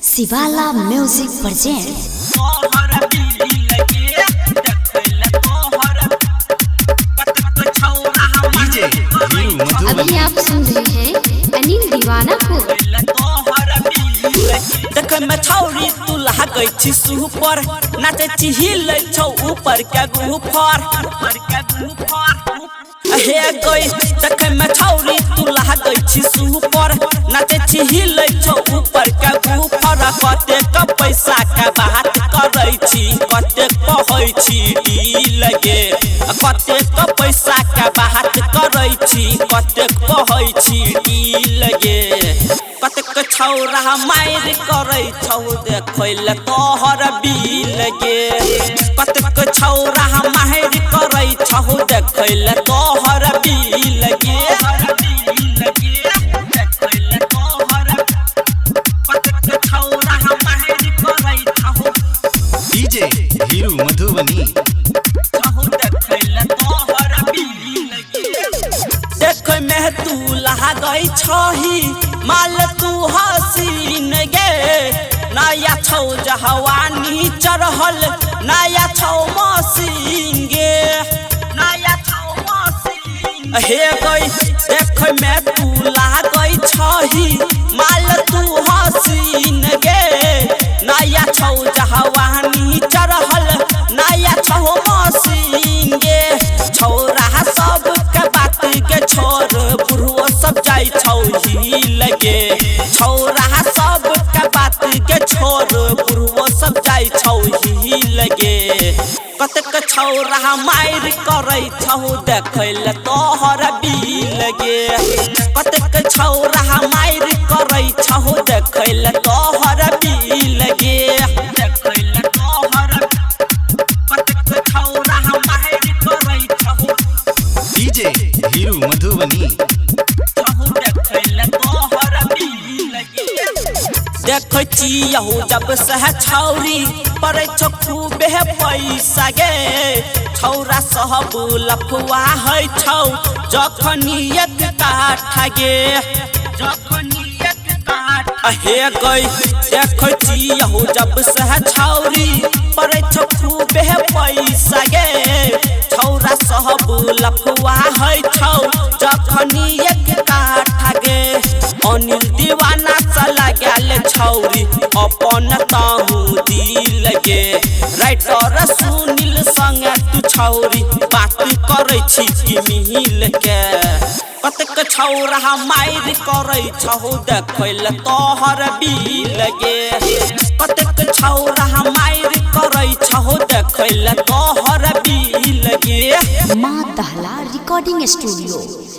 शिवाला music present. अभी आप सुन रहे हैं अनिल दीवाना को। देख में छौरी तू लागै छी सुपर नाचे छी हिलै छौ ऊपर के गुफर हे गई। देख में छौरी तू लागै छी सुपर नाचे छी हिलै छौ ऊपर के गुफर। कतेक पैसा के बात करै छी कतेक कहै छी ढील गे। कतेक पैसा के बात करै छी कतेक कहै छी ढील गे। कतेक छौरा मार करै छौ देखैल तोहर बिल गे। कतेक छौरा मार करै छौ देखैल तोहर बिल गे। डीजे हीरू मधुबनी देख में तू लागै छही माल तू हसीन गे। नया छौ जवानी चढ़ल नया छौ मसीन गे। नया छौ मसीन हे गई। देख में तू लागै छही माल तू हसीन गे। नया छौ जवानी चढ़ल नया छौ मसीन गे। छौरा सब के बात के छोर बुढ़ो सब जाय छौ हिल गे। छौरा सब के बात के छोर बुढ़ो सब जाय छौ हिल गे। कतेक छौरा मार करै छौ देखैल तोहर बिल गे। कतेक छौरा मार करै छौ देखैल तोहर बिल गे। देखैल तोहर कतेक छौरा मार करै छौ डीजे हीरू मधुबनी देख चियहु जब सह छौरी पड़े छौ खूबे पैसा गे। छौरा सब लफुआ है छौ जखनी एक काठा गे। जखनी एक काठा हे गई। देख चियहु जब सह छौरी पड़े छौ खूबे पैसा गे। छौरा सब लफुआ है छौ जखनी एक काठा गे। अनिल दीवाना चला गेल छौरी अपन ताहू दिल गे। राइटर सुनील संगे तू छौरी बात करै छी कि मिल के। कतेक छौरा मार करै छौ देखैल तोहर बिल गे। कतेक छौरा मार करै छौ देखैल तोहर बिल गे। माँ दहला रिकॉर्डिंग स्टूडियो।